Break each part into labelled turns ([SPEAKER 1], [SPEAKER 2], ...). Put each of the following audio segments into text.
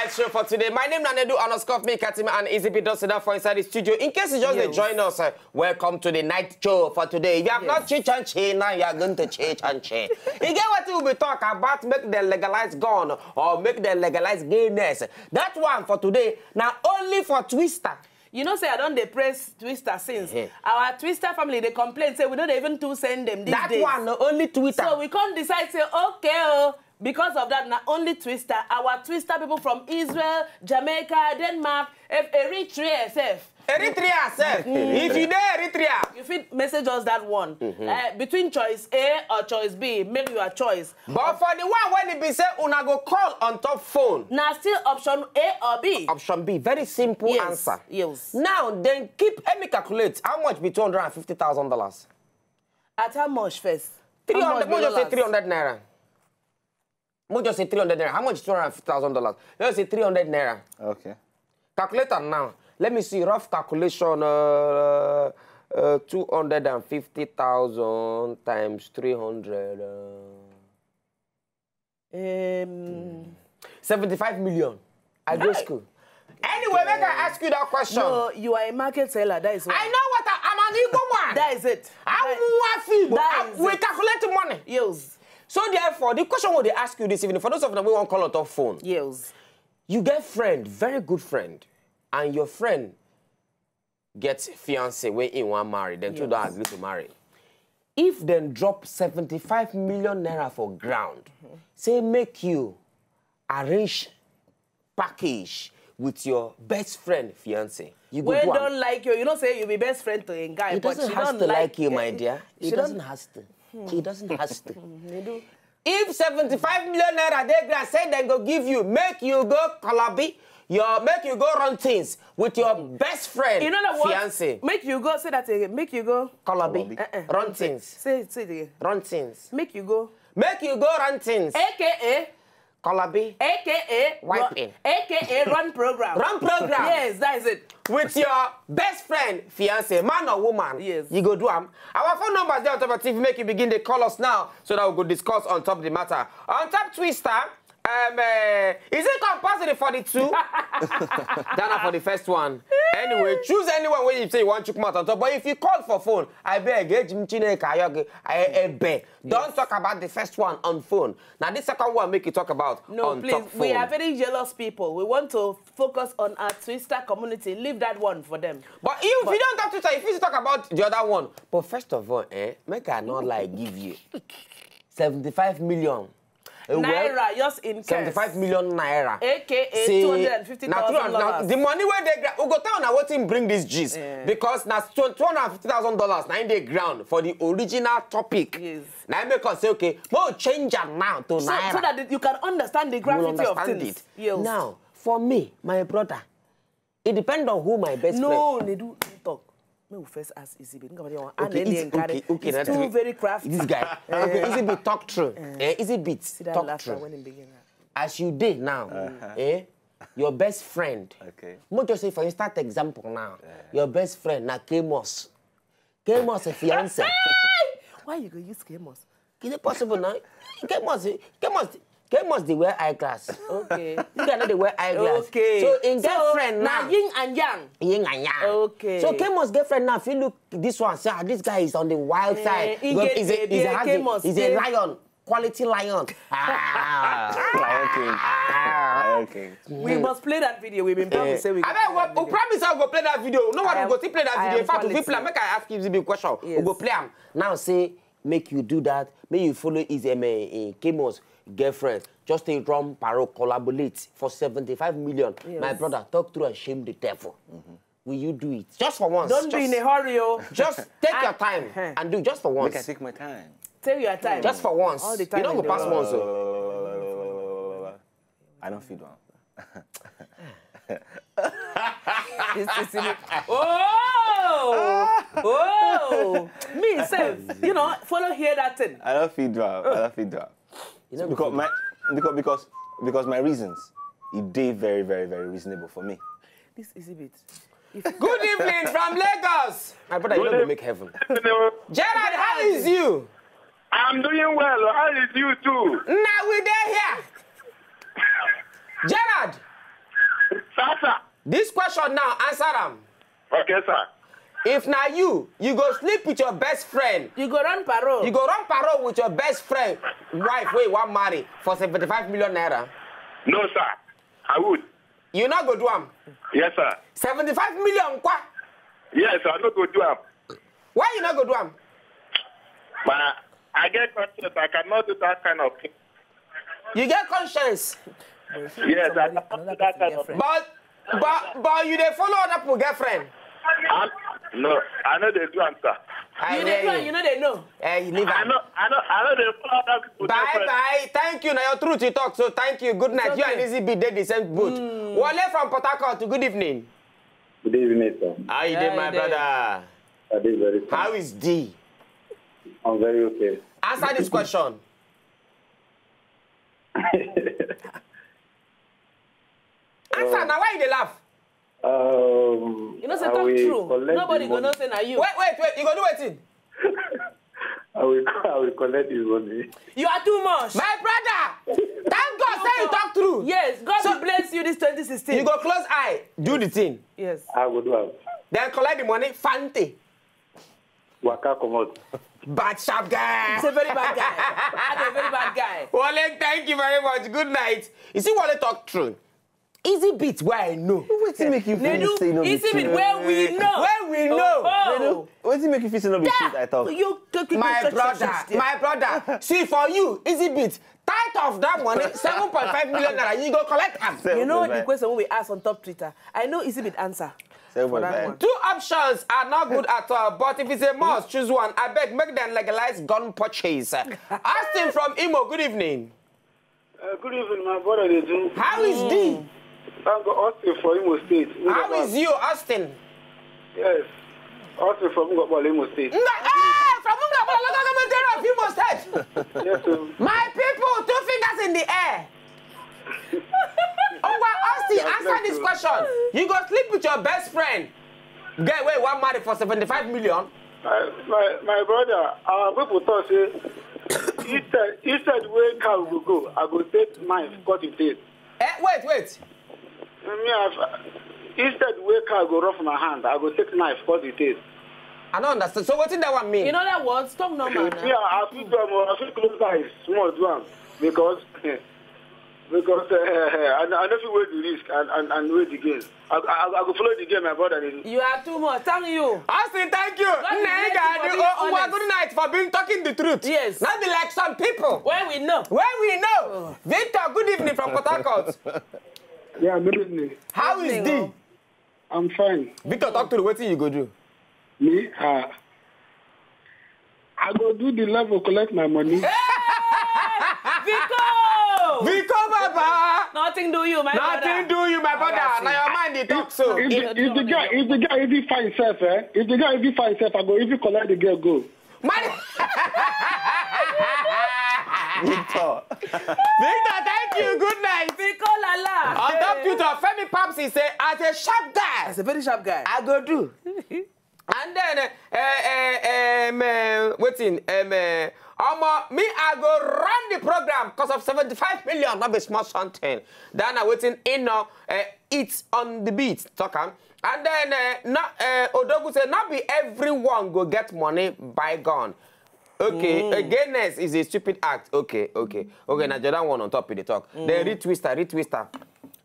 [SPEAKER 1] live show for today. My name is Nanedu Anoscoff, me, Katima, and EasyB does that for inside the studio. In case you just join us, welcome to the night show for today. If you have not chich and chin, now you are going to chich and chin. You get what we will be talking about, make them legalize gun or make them legalize gayness. That one for today, now only for Twister.
[SPEAKER 2] You know, say I don't praise Twister since. Our Twister family, they complain, say we don't even to send them these days.
[SPEAKER 1] That one, only Twitter.
[SPEAKER 2] So we can't decide, say, okay, because of that, not only Twister, our Twister people from Israel, Jamaica, Denmark, Eritrea,
[SPEAKER 1] If you there, Eritrea,
[SPEAKER 2] you fit message us that one. Between choice A or choice B, make your choice.
[SPEAKER 1] But for the one when it be say, una go call on top phone.
[SPEAKER 2] Now still option A or B.
[SPEAKER 1] Option B, very simple answer.
[SPEAKER 2] Yes.
[SPEAKER 1] Now then, let me calculate how much be $250,000.
[SPEAKER 2] At how much first?
[SPEAKER 1] 300. Mo just say 300 naira. Mo just say 300 naira. How much is $250,000? Let's say 300 naira.
[SPEAKER 3] Okay.
[SPEAKER 1] Calculator now. Let me see rough calculation. 250,000 times 300. 75 million. I go school. Anyway, make I ask you that question.
[SPEAKER 2] No, you are a market seller. That is what.
[SPEAKER 1] I know what I'm an Igbo man.
[SPEAKER 2] That is it.
[SPEAKER 1] We calculate money.
[SPEAKER 2] Yes.
[SPEAKER 1] So therefore, the question what they ask you this evening, for those of them who want to call on top phone.
[SPEAKER 2] Yes.
[SPEAKER 1] You get friend, very good friend, and your friend gets fiancé when he want marry, then two don't agree to marry. If then drop 75 million naira for ground, say make you arrange package with your best friend fiancé. You go
[SPEAKER 2] we don't like you. You don't say you be best friend to a guy.
[SPEAKER 1] He doesn't have to like you, my dear. He doesn't have to. He doesn't have to. If 75 million naira they say they go give you, make you go Calabi, make you go run things with your best friend, fiancé.
[SPEAKER 2] Make you go, say that again. Make you go.
[SPEAKER 1] Calabi. Run things.
[SPEAKER 2] Say it again.
[SPEAKER 1] Run things.
[SPEAKER 2] Make you go.
[SPEAKER 1] Make you go run things.
[SPEAKER 2] AKA.
[SPEAKER 1] Calabi.
[SPEAKER 2] AKA.
[SPEAKER 1] Wiping.
[SPEAKER 2] AKA run program.
[SPEAKER 1] Run program.
[SPEAKER 2] Yes, that is it.
[SPEAKER 1] With your best friend, fiancé, man or woman.
[SPEAKER 2] Yes.
[SPEAKER 1] You go do them. Our phone number is there on top of TV. Make you begin to call us now so that we go discuss on top of the matter. On top Twister, is it compulsory for the two? Dana for the first one. Anyway, choose anyone when you say you want to come out on top. But if you call for phone, I beg, don't talk about the first one on phone. Now this second one make you talk about on
[SPEAKER 2] please,
[SPEAKER 1] top phone.
[SPEAKER 2] We are very jealous people. We want to focus on our Twister community. Leave that one for them.
[SPEAKER 1] But if you don't talk Twitter, if you talk about the other one. But first of all, make I not like give you 75 million.
[SPEAKER 2] Naira, just in case.
[SPEAKER 1] 75 million naira.
[SPEAKER 2] AKA $250,000.
[SPEAKER 1] The money where they grab, we go tell now what him bring this gist. Because now $250,000 now in the ground for the original topic.
[SPEAKER 2] Yes.
[SPEAKER 1] Now I make us say, okay, we'll change that now to naira.
[SPEAKER 2] So that you can understand the gravity of things. Yes.
[SPEAKER 1] Now, for me, my brother, it depends on who my best friend.
[SPEAKER 2] No, they do talk. We first ask EasyB. It's too very crafty.
[SPEAKER 1] This guy. EasyB talk true. EasyB talk true. As you did now, your best friend.
[SPEAKER 3] Okay.
[SPEAKER 1] Mo just say for instance example now. Your best friend na Kamos. Kamos a fiancé.
[SPEAKER 2] Why you go use Kamos?
[SPEAKER 1] Is it possible now? Kamos they wear eyeglass.
[SPEAKER 2] Okay.
[SPEAKER 1] You cannot they wear eyeglass.
[SPEAKER 2] Okay.
[SPEAKER 1] So in girlfriend now.
[SPEAKER 2] Yin and yang.
[SPEAKER 1] Yin and yang.
[SPEAKER 2] Okay.
[SPEAKER 1] So Kamos girlfriend now, if you look this one, say this guy is on the wild side. He's a lion. Quality lion.
[SPEAKER 3] Lion King. Lion King.
[SPEAKER 2] We must play that video. We've been promised. Say we
[SPEAKER 1] promise I will play that video. No one will go to play that video. In fact, if we play, make I ask you the question. We go play them. Now say, make you do that. Make you follow his Kamos girlfriend. Just a drum paro collaborate for 75 million. Yes. My brother, talk through and shame the devil. Will you do it? Just for once.
[SPEAKER 2] Don't be in a hurry, oh.
[SPEAKER 1] Just take your time and do just for once.
[SPEAKER 3] Make I take my time.
[SPEAKER 2] Take your time.
[SPEAKER 1] Just for once.
[SPEAKER 2] All the time.
[SPEAKER 1] You don't go past once.
[SPEAKER 3] I don't feed one.
[SPEAKER 2] Oh! Me, say, you know, follow here that thing.
[SPEAKER 3] I don't feed one. I don't feed one. You know, because my reasons, they very, very, very reasonable for me.
[SPEAKER 2] This is a bit.
[SPEAKER 1] Good evening from Lagos. My brother, you don't make heaven. Gerard, how is you?
[SPEAKER 4] I'm doing well. How is you too?
[SPEAKER 1] Now we're there here. Gerard,
[SPEAKER 4] Sir.
[SPEAKER 1] This question now, answer them.
[SPEAKER 4] Okay, sir.
[SPEAKER 1] If now you go sleep with your best friend.
[SPEAKER 2] You go run parole.
[SPEAKER 1] You go run parole with your best friend, wife, where you want marry for 75 million naira.
[SPEAKER 4] No, sir. I would.
[SPEAKER 1] You not go do am?
[SPEAKER 4] Yes, sir.
[SPEAKER 1] 75 million kwa?
[SPEAKER 4] Yes, I not go do am.
[SPEAKER 1] Why you not go do am?
[SPEAKER 4] But I get conscience. I cannot do that kind of thing.
[SPEAKER 1] You get conscience.
[SPEAKER 4] Yes, I cannot do that kind of thing.
[SPEAKER 1] But you dey follow other people girlfriend.
[SPEAKER 4] No, I know they do answer.
[SPEAKER 2] You dey know, you know they know.
[SPEAKER 1] You leave
[SPEAKER 4] I
[SPEAKER 1] am.
[SPEAKER 4] know they follow other people.
[SPEAKER 1] Bye. Thank you. Now your truth you talk. So thank you. Good night.
[SPEAKER 2] Okay.
[SPEAKER 1] You and Izzy be dead the same boat. Wale from Port Harcourt. Good evening.
[SPEAKER 5] Good evening, sir.
[SPEAKER 1] How you doing, my brother?
[SPEAKER 5] I did very fine.
[SPEAKER 1] How is D?
[SPEAKER 5] I'm very okay.
[SPEAKER 1] Answer this question. Answer now. Why you dey laugh?
[SPEAKER 2] You know, say talk true. Nobody gonna say na you.
[SPEAKER 1] Wait. You go do wetin?
[SPEAKER 5] I will collect his money.
[SPEAKER 2] You are too much.
[SPEAKER 1] My brother, thank God say you talk true.
[SPEAKER 2] Yes, God will bless you this 2016.
[SPEAKER 1] You go close eye, do the thing.
[SPEAKER 2] Yes.
[SPEAKER 5] I will do it.
[SPEAKER 1] Then collect the money, Fante.
[SPEAKER 5] Waka come out.
[SPEAKER 1] Bad sharp guy.
[SPEAKER 2] He's a very bad guy. I'm a very bad guy.
[SPEAKER 1] Wale, thank you very much. Good night. You see, Wale talk true. Easy bit where I know.
[SPEAKER 3] What's it make you feel say no be
[SPEAKER 2] Easy bit
[SPEAKER 3] true?
[SPEAKER 2] where we know.
[SPEAKER 1] Where we know.
[SPEAKER 2] Oh.
[SPEAKER 3] What's it make you feel say no be true? I talk.
[SPEAKER 2] You
[SPEAKER 1] My brother. See, for you, easy bit. Tight of that money, 7.5 million naira. You go collect them.
[SPEAKER 2] You know the question we ask on top Twitter. I know easy bit answer. For that one.
[SPEAKER 1] 2 options are not good at all, but if it's a must, choose one. I beg, make them legalize gun purchase. Austin from Imo, good evening.
[SPEAKER 6] Good evening, my brother.
[SPEAKER 1] How is D?
[SPEAKER 6] Thank God, Austin from Imo State.
[SPEAKER 1] How is you, Austin?
[SPEAKER 6] Yes, Austin from Imo State.
[SPEAKER 1] From local government area of Imo State.
[SPEAKER 6] Yes, sir.
[SPEAKER 1] My people, 2 fingers in the air. Austin, answer this question. You go sleep with your best friend. Get away, one married for 75 million.
[SPEAKER 6] My brother, our people thought say, instead where car will go, I go take knife, cut it in.
[SPEAKER 1] Wait.
[SPEAKER 6] Instead where car go rough my hand, I go take knife, cut it in.
[SPEAKER 1] I don't understand. So what did that one mean?
[SPEAKER 2] You know that word? Talk normal now.
[SPEAKER 6] Yeah, I feel close eyes, small one, because I know if you wait the risk and wait the game. I go follow the game, my brother.
[SPEAKER 2] You are too much. Thank you.
[SPEAKER 1] Austin, thank you. Good night for being talking the truth.
[SPEAKER 2] Yes.
[SPEAKER 1] Not be like some people.
[SPEAKER 2] Where we know.
[SPEAKER 1] Victor, good evening from Port Harcourt.
[SPEAKER 6] Yeah, good evening.
[SPEAKER 1] How is D?
[SPEAKER 6] I'm fine.
[SPEAKER 1] Victor, talk to the what you go do.
[SPEAKER 6] Me? I go do the level, collect my money.
[SPEAKER 1] Vico, Baba!
[SPEAKER 2] Nothing do you, my brother.
[SPEAKER 1] Nothing do you, my brother. Now your mind they talk so.
[SPEAKER 6] If the guy if he find himself, I go if you collect the girl, go.
[SPEAKER 3] Victor,
[SPEAKER 1] thank you. Good night.
[SPEAKER 2] Vico Lala.
[SPEAKER 1] On top Twitter, Femi Papsi say, as a sharp guy.
[SPEAKER 2] As a very sharp guy.
[SPEAKER 1] I go do. And then, me, I go run the program because of 75 million, not be small something. Then I waiting in it's on the beat, talk on. And then, Odogu say, not be everyone go get money by gun. Okay, gayness is a stupid act. Okay. Now Jordan one on top of the talk. Then retwister.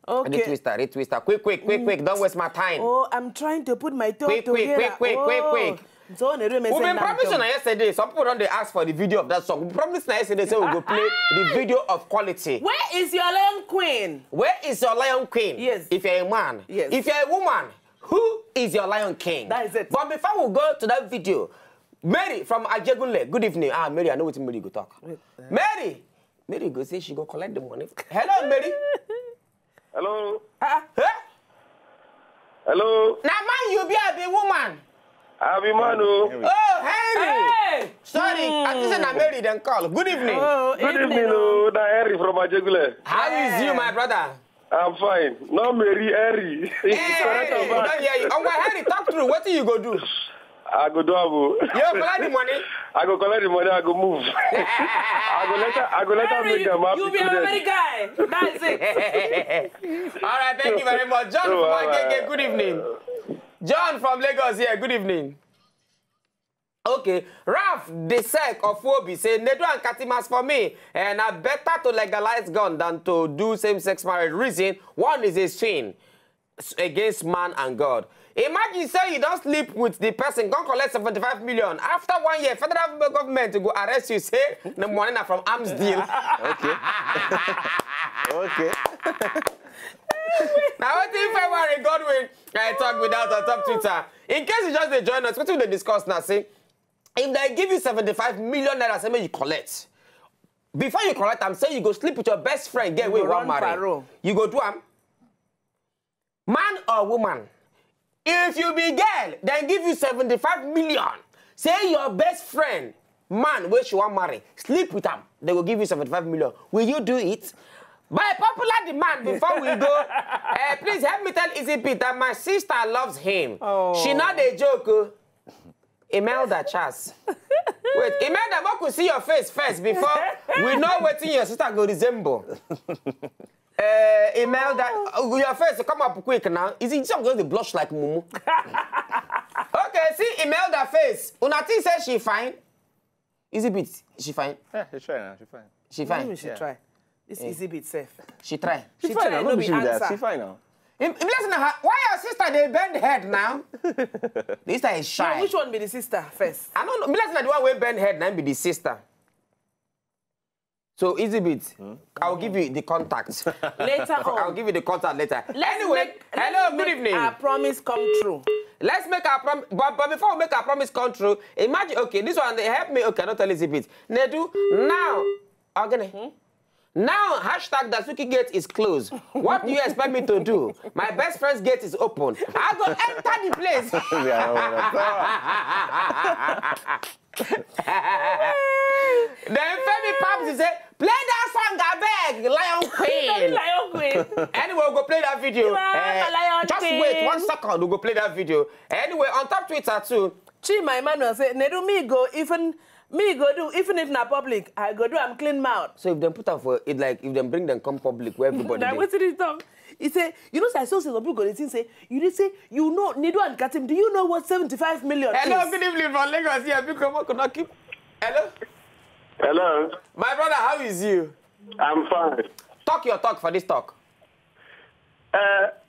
[SPEAKER 2] Okay.
[SPEAKER 1] Retwister. Quick. Don't waste my time.
[SPEAKER 2] Oh, I'm trying to put my thought together.
[SPEAKER 1] Quick.
[SPEAKER 2] So, we've been
[SPEAKER 1] promising yesterday. Some people don't ask for the video of that song. We promised yesterday, so we'll go play the video of quality.
[SPEAKER 2] Where is your Lion Queen?
[SPEAKER 1] Where is your Lion Queen?
[SPEAKER 2] Yes.
[SPEAKER 1] If you're a man.
[SPEAKER 2] Yes.
[SPEAKER 1] If you're a woman, who is your Lion King?
[SPEAKER 2] That is it.
[SPEAKER 1] But before we go to that video, Mary from Ajegunle. Good evening. Mary, I know what Mary go talk. Mary go say she go collect the money. Hello, Mary.
[SPEAKER 4] Hello.
[SPEAKER 1] Huh?
[SPEAKER 4] Hello.
[SPEAKER 1] Now, man, you be a woman.
[SPEAKER 4] I be man.
[SPEAKER 1] Oh, Henry.
[SPEAKER 2] Hey.
[SPEAKER 1] Sorry, I think I'm Mary then call. Good evening.
[SPEAKER 4] Good evening, Henry from Ajegunle.
[SPEAKER 1] How is you, my brother?
[SPEAKER 4] I'm fine. No, Mary, Henry.
[SPEAKER 1] Hey, don't hear you. Henry, talk through. What do you go do?
[SPEAKER 5] I go do
[SPEAKER 1] You collect the money?
[SPEAKER 5] I go collect the money, I go move. I go let her make them happy.
[SPEAKER 2] You be a very guy. That's it.
[SPEAKER 1] All right, thank you very much. John from Agege, good evening. John from Lagos here, good evening. Okay, Ralph Desek of Wobi say, Nedu and Katimas for me, and I better to legalize gun than to do same-sex marriage. Reason, one is a sin against man and God. Imagine say you don't sleep with the person, go collect 75 million. After 1 year, federal government to go arrest you, say, the money na from arms deal.
[SPEAKER 3] Okay. Okay.
[SPEAKER 1] Now, what if February Godwin talk without on top Twitter? In case you just join us, what will they discuss now? Say, if they give you 75 million naira, say you collect. Before you collect, I'm saying you go sleep with your best friend, get away one marry. You go do man or woman. If you be girl, then give you 75 million. Say your best friend, man, where she want marry, sleep with them. They will give you 75 million. Will you do it? By popular demand, before we go, please help me tell Easy Pete that my sister loves him. Oh. She not a joke. Imelda Chas. Wait, Imelda, I could see your face first before we know what your sister go resemble. Imelda, your face come up quick now. Is it just going to blush like Mumu? Okay, see Imelda face. Unati says she fine. Easy Pete, she fine?
[SPEAKER 3] Yeah, she try now, she fine.
[SPEAKER 1] She fine?
[SPEAKER 2] Maybe she try. This Easy Bit safe.
[SPEAKER 1] She try.
[SPEAKER 3] She fine now, no be that. She fine now.
[SPEAKER 1] Listen, why your sister they bend head now? This sister is shy.
[SPEAKER 2] No, which one be the sister first?
[SPEAKER 1] I don't know. Listen, the one where bend head now be the sister. So Easy Bit, I'll give you the contacts
[SPEAKER 2] Later on.
[SPEAKER 1] I'll give you the contact later.
[SPEAKER 2] Let's
[SPEAKER 1] hello, good evening.
[SPEAKER 2] Our promise come true.
[SPEAKER 1] Let's make our promise, but before we make our promise come true, imagine. Okay, this one they help me. Okay, I don't tell Easy Bit. Nedu now. Again. Now, hashtag Dasuki gate is closed. What do you expect me to do? My best friend's gate is open. I go enter the place. Then Femi Paps say, play that song, I beg, Lion Queen.
[SPEAKER 2] Lion Queen.
[SPEAKER 1] Anyway, we'll go play that video. Just
[SPEAKER 2] Queen.
[SPEAKER 1] wait 1 second, we'll go play that video. Anyway, on top Twitter too.
[SPEAKER 2] Chima Emmanuel say, Nedu me go even if na public, I go do I'm clean mouth.
[SPEAKER 1] So if they put up for it, like if they bring them come public where everybody.
[SPEAKER 2] Now what's it talk? He say, you know, I saw some people go say, you did say, you know, Nedu and Katim, do you know what 75 million
[SPEAKER 1] Hello,
[SPEAKER 2] is?
[SPEAKER 1] good evening from Lagos here. People could not keep. Hello?
[SPEAKER 5] Hello.
[SPEAKER 1] My brother, how is you?
[SPEAKER 5] I'm fine.
[SPEAKER 1] Talk your talk for this talk.
[SPEAKER 5] To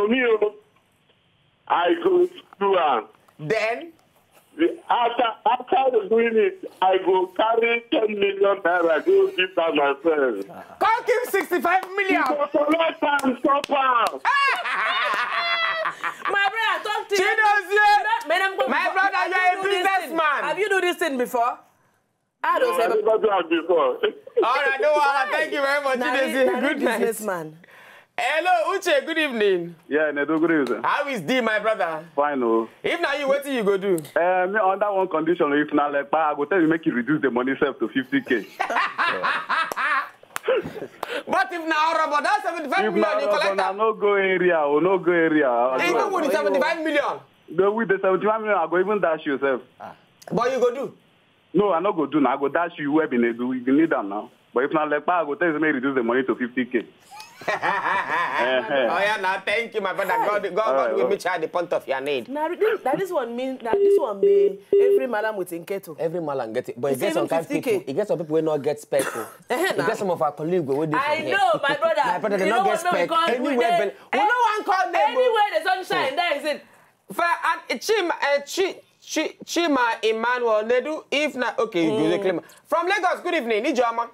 [SPEAKER 5] me, I go do
[SPEAKER 1] Then?
[SPEAKER 5] After doing it, I go carry 10 million naira, go give that myself.
[SPEAKER 1] Can't give 65 million.
[SPEAKER 5] So let time stop out.
[SPEAKER 2] My brother, talk to you.
[SPEAKER 1] My brother, you're a businessman.
[SPEAKER 2] Have you do this thing before? I don't
[SPEAKER 5] I never done it before.
[SPEAKER 1] All right, no, thank you very much. Good
[SPEAKER 2] businessman.
[SPEAKER 1] Hello, Uche, good evening.
[SPEAKER 5] Yeah, Nedu, good evening.
[SPEAKER 1] How is D, my brother?
[SPEAKER 5] Fine, oh.
[SPEAKER 1] If now you, what do you go do?
[SPEAKER 5] Me under one condition, if not like, I go tell you make you reduce the money self to 50K.
[SPEAKER 1] But if now, Robert, that's 75 million, you collect that.
[SPEAKER 5] No go area, or no go area.
[SPEAKER 1] Even with the 75 million?
[SPEAKER 5] With the 75 million, I go even dash you yourself.
[SPEAKER 1] But you go do?
[SPEAKER 5] No, I not go do now. I go dash you where you need them now. But if not like, I go tell you make reduce the money to 50K.
[SPEAKER 1] Oh yeah, now thank you, my brother. God will meet you at the point of your need.
[SPEAKER 2] Now this one mean every madam with inketo.
[SPEAKER 1] Every madam get it, but it gets some kind of people. It gets some people who not get spec. It gets some of our colleagues who do.
[SPEAKER 2] I know, my brother.
[SPEAKER 1] My brother, they not get spec anywhere. We no one call them.
[SPEAKER 2] Anywhere the sunshine, there is it.
[SPEAKER 1] For Chima Emmanuel Nedu, if not okay, you do claim. From Lagos, good evening, Ijama.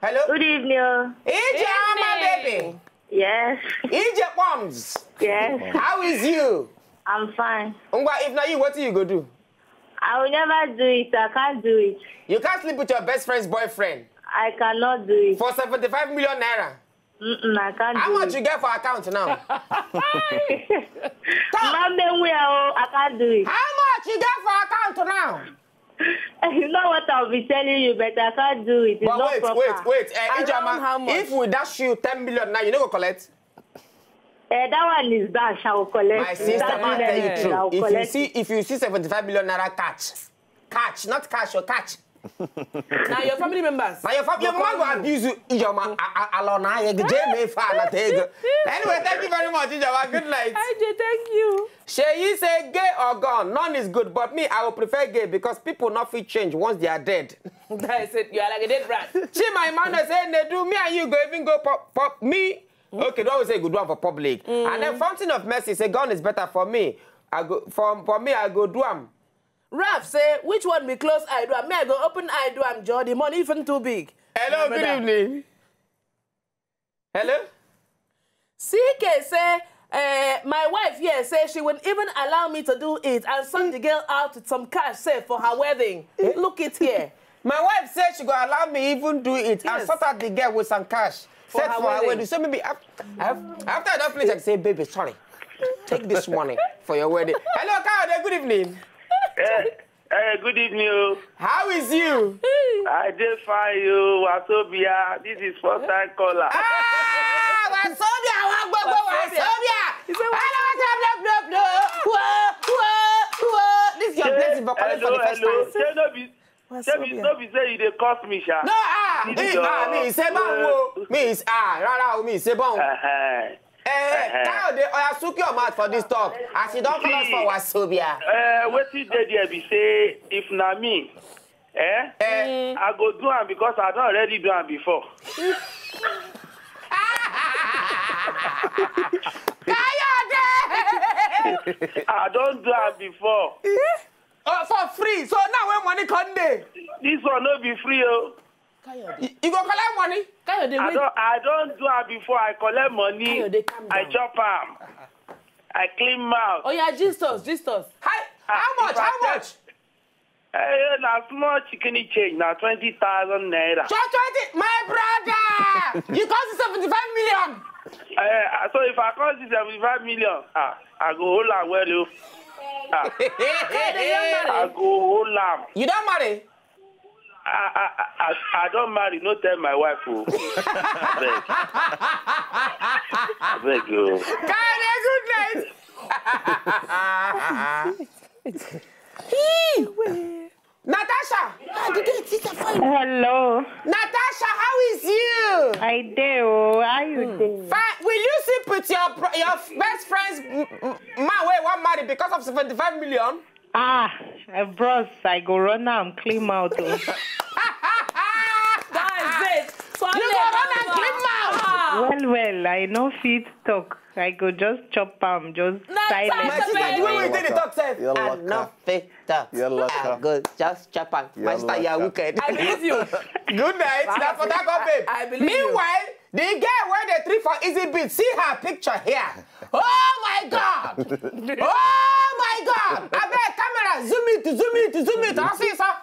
[SPEAKER 1] Hello?
[SPEAKER 7] Good evening.
[SPEAKER 1] Ijama, baby.
[SPEAKER 7] Yes.
[SPEAKER 1] Ija Bombs.
[SPEAKER 7] Yes.
[SPEAKER 1] How is you?
[SPEAKER 7] I'm fine.
[SPEAKER 1] If not you, what do you go do?
[SPEAKER 7] I will never do it. I can't do it.
[SPEAKER 1] You can't sleep with your best friend's boyfriend.
[SPEAKER 7] I cannot do it.
[SPEAKER 1] For 75 million naira.
[SPEAKER 7] I can't
[SPEAKER 1] How
[SPEAKER 7] do
[SPEAKER 1] much
[SPEAKER 7] it.
[SPEAKER 1] you get for account now?
[SPEAKER 7] I can't do it.
[SPEAKER 1] How much you get for account now?
[SPEAKER 7] You know what I'll be telling you, but I can't do it. It's
[SPEAKER 1] but
[SPEAKER 7] not
[SPEAKER 1] wait.
[SPEAKER 7] proper.
[SPEAKER 1] Ijama, if we dash you 10 million now, you no go collect?
[SPEAKER 7] That one is dash. I will collect.
[SPEAKER 1] My sister, man, tell you true. If you see 75 million naira catch, not cash or catch.
[SPEAKER 2] Now your family members.
[SPEAKER 1] Now your mom will abuse you. Your alone. Anyway, thank you very much, Ijoma. Good night.
[SPEAKER 2] IJ, thank you.
[SPEAKER 1] Sheyi say gay or gone, none is good. But me, I will prefer gay because people not fit change once they are dead.
[SPEAKER 2] That's it. You are like a dead rat.
[SPEAKER 1] Chima Emmanuel say, "Nedu, me and you go even go pop me." Okay, don't say good one for public. And then Fountain of Mercy say, "Gone is better for me. I go for me. I go do am."
[SPEAKER 2] Ralph say, which one be close eye do am? Me, I go open eye do am, Joe. The money even too big.
[SPEAKER 1] Hello, good evening. Hello?
[SPEAKER 2] CK say, my wife here say she would even allow me to do it and send the girl out with some cash, say, for her wedding. Look it here.
[SPEAKER 1] My wife said she go allow me even do it and sort out the girl with some cash.
[SPEAKER 2] For her wedding.
[SPEAKER 1] So maybe after I don't finish, I say, baby, sorry. Take this money for your wedding. Hello, Kyle, good evening.
[SPEAKER 4] Good evening.
[SPEAKER 1] How is you?
[SPEAKER 4] I just find you, Wasobia. This is first time caller.
[SPEAKER 1] Wasobia. This is your blessing for calling for the first time.
[SPEAKER 4] No, be say you dey cost me, sha.
[SPEAKER 1] No, me say bon. Me say bon. Kayode, oya suck your mouth for this talk. As you don't call us for Wasobia.
[SPEAKER 4] Wetin dey there be say if na me, I go do am because I don already do am before.
[SPEAKER 1] Kayode!
[SPEAKER 4] I don do am before.
[SPEAKER 1] For free. So now when money come dey.
[SPEAKER 4] This one no be free, oh.
[SPEAKER 1] You go collect money?
[SPEAKER 4] I don't do it before. I collect money. I chop am. I clean mouth.
[SPEAKER 2] Oh yeah, just us.
[SPEAKER 1] How much?
[SPEAKER 4] Na small chicken change. Na 20,000 naira.
[SPEAKER 1] So 20, my brother. You cost 75 million.
[SPEAKER 4] So if I cost 75 million, I go hold am well. I go hold am.
[SPEAKER 1] You don't marry?
[SPEAKER 4] I don't marry, no tell my wife. Oh. I beg you.
[SPEAKER 1] Good night. Natasha.
[SPEAKER 7] Hello.
[SPEAKER 1] Natasha, how is you?
[SPEAKER 7] I do. How you doing?
[SPEAKER 1] Fine. Will you sleep with your best friend's man where one married because of 75 million?
[SPEAKER 7] Bros, I go run now and clean out.
[SPEAKER 2] That's it.
[SPEAKER 1] You go run and clean mouth.
[SPEAKER 7] Well, I know fit talk. I go just chop am, just silent.
[SPEAKER 1] My sister, the way we did the talk said, I'm not fit talk. I go just chop am. My sister, you're wicked.
[SPEAKER 2] I believe you.
[SPEAKER 1] Good night. That's what I got, babe.
[SPEAKER 2] I believe
[SPEAKER 1] Meanwhile, the girl where the tree for Easy Beat, see her picture here. Oh my God! Oh my God! I bet camera, zoom it. I see some.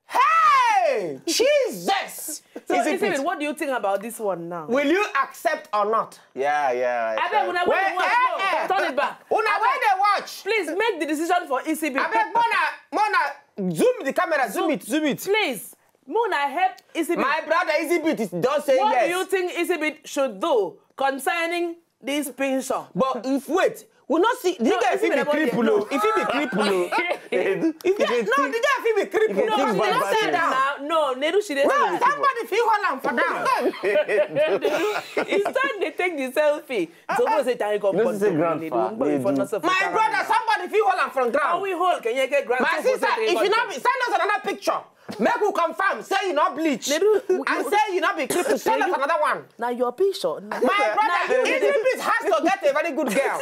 [SPEAKER 1] Hey! Jesus!
[SPEAKER 2] So, Isabel, what do you think about this one now?
[SPEAKER 1] Will you accept or not?
[SPEAKER 3] Yeah.
[SPEAKER 2] I bet when I watch, turn it back.
[SPEAKER 1] When they watch.
[SPEAKER 2] Please make the decision for ECB.
[SPEAKER 1] I bet Mona, zoom the camera, zoom it.
[SPEAKER 2] Please, Mona, help ECB.
[SPEAKER 1] My brother ECB don't say yes.
[SPEAKER 2] What do you think ECB should do concerning this pension?
[SPEAKER 1] But we not see the guy if he be cripple. If he be cripple, the guy be cripple.
[SPEAKER 2] No, she don't say that now. No, Nedu, she didn't.
[SPEAKER 1] No, somebody feel hold on for down.
[SPEAKER 2] It's time they take the selfie. So say time come.
[SPEAKER 3] This is a grandpa.
[SPEAKER 1] My brother, somebody feel hold on from ground.
[SPEAKER 2] How we hold? Can you get grandpa?
[SPEAKER 1] My sister, if you not send us another picture. Make we confirm, say you not bleach. And say you not be cripple. Send us another one.
[SPEAKER 2] Now your picture.
[SPEAKER 1] My brother, Easy Beat has to get a very good girl.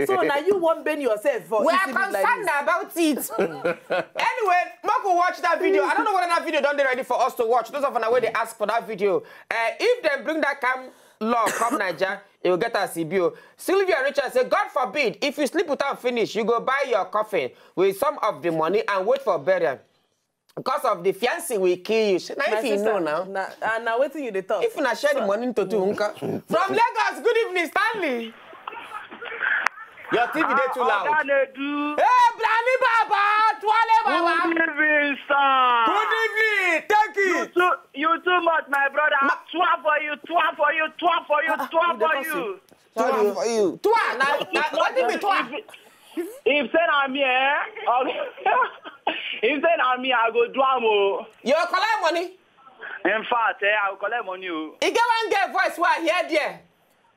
[SPEAKER 2] So now you won't bend yourself for
[SPEAKER 1] we are concerned about it. Anyway, Marco watch that video. I don't know whether that video done ready for us to watch. Those of us where they ask for that video. If they bring that law come Nigeria, it will get a CBO. Sylvia Richard said, God forbid, if you sleep without finish, you go buy your coffin with some of the money and wait for burial. Because of the fiancé will kill you. Now if you know now.
[SPEAKER 2] Now waiting you the talk.
[SPEAKER 1] If you not share the money into two. From Lagos, good evening, Stanley. Your TV they too loud. Hey, Blani Baba, Twale Baba.
[SPEAKER 4] Good evening, sir.
[SPEAKER 1] Good evening. Thank you.
[SPEAKER 4] You too much, my brother. Twa for you.
[SPEAKER 1] Sorry for you. Twa, now, what do you mean twa?
[SPEAKER 4] If say na me, if say na me, I go do am o.
[SPEAKER 1] You collect money?
[SPEAKER 4] In fact, I will collect money o.
[SPEAKER 1] You get one girl voice why here there.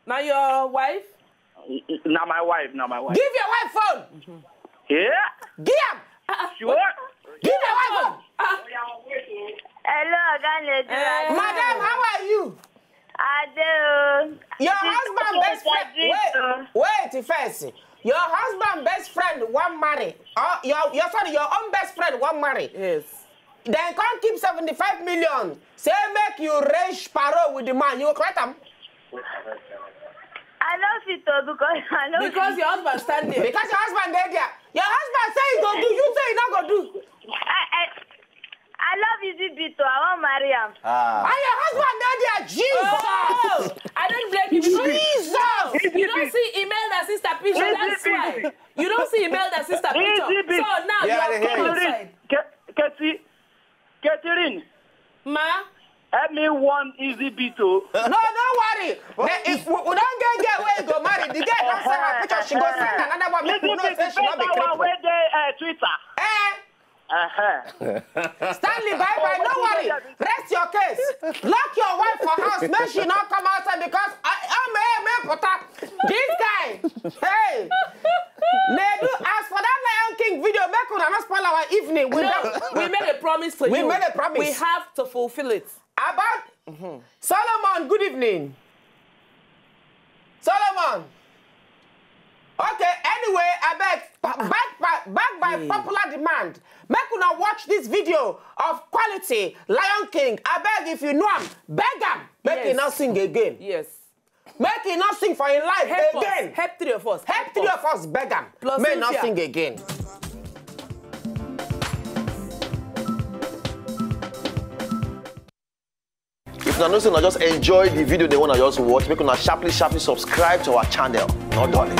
[SPEAKER 2] Now your wife?
[SPEAKER 4] Na my wife, na my wife.
[SPEAKER 1] Give your wife phone.
[SPEAKER 4] Yeah?
[SPEAKER 1] Give him.
[SPEAKER 4] Sure?
[SPEAKER 1] Give your wife phone.
[SPEAKER 8] Hello, Oga
[SPEAKER 1] Madam, how are you?
[SPEAKER 8] Ade.
[SPEAKER 1] Your husband best friend. Wait first. Your husband best friend won't marry. Your own best friend won't marry.
[SPEAKER 2] Yes.
[SPEAKER 1] Then can't keep 75 million. Say make you raise parole with the man. You correct him?
[SPEAKER 8] I love it because I love
[SPEAKER 2] Because your husband stand there.
[SPEAKER 1] Because your husband there. Your husband say he go do. You say he not go do.
[SPEAKER 8] I love Izzy I want to marry him.
[SPEAKER 1] And your husband there. Jesus.
[SPEAKER 2] Oh, I don't blame you.
[SPEAKER 1] Jesus.
[SPEAKER 2] You don't see Imelda sister picture. That's why. You don't see Imelda sister picture. So now you have come outside.
[SPEAKER 4] Catherine.
[SPEAKER 2] Ma?
[SPEAKER 4] Help me one easy Bito.
[SPEAKER 1] No, don't worry. If we don't get where you go marry, the girl don't send her picture, she go send another one. Make you know say she not be crippled.
[SPEAKER 4] Twitter.
[SPEAKER 1] Stanley, bye-bye. Don't worry. Rest your case. Lock your wife for house. Make she not come outside because this guy. Hey. Nedu, as for that Lion King video, make una not spoil our evening.
[SPEAKER 2] We made a promise to you.
[SPEAKER 1] We made a promise.
[SPEAKER 2] We have to fulfill it.
[SPEAKER 1] About Solomon, good evening. Solomon. Okay, anyway, I beg, back by popular demand, make una watch this video of quality Lion King. I beg, if you know him, beg him, make him not sing again.
[SPEAKER 2] Yes.
[SPEAKER 1] Make him not sing for his life again.
[SPEAKER 2] Help three of us.
[SPEAKER 1] Help three of us, beg him.
[SPEAKER 2] Plus
[SPEAKER 1] May not sing again.
[SPEAKER 9] If you know, just enjoy the video they want to just watch, make una sharply subscribe to our channel. Not darling.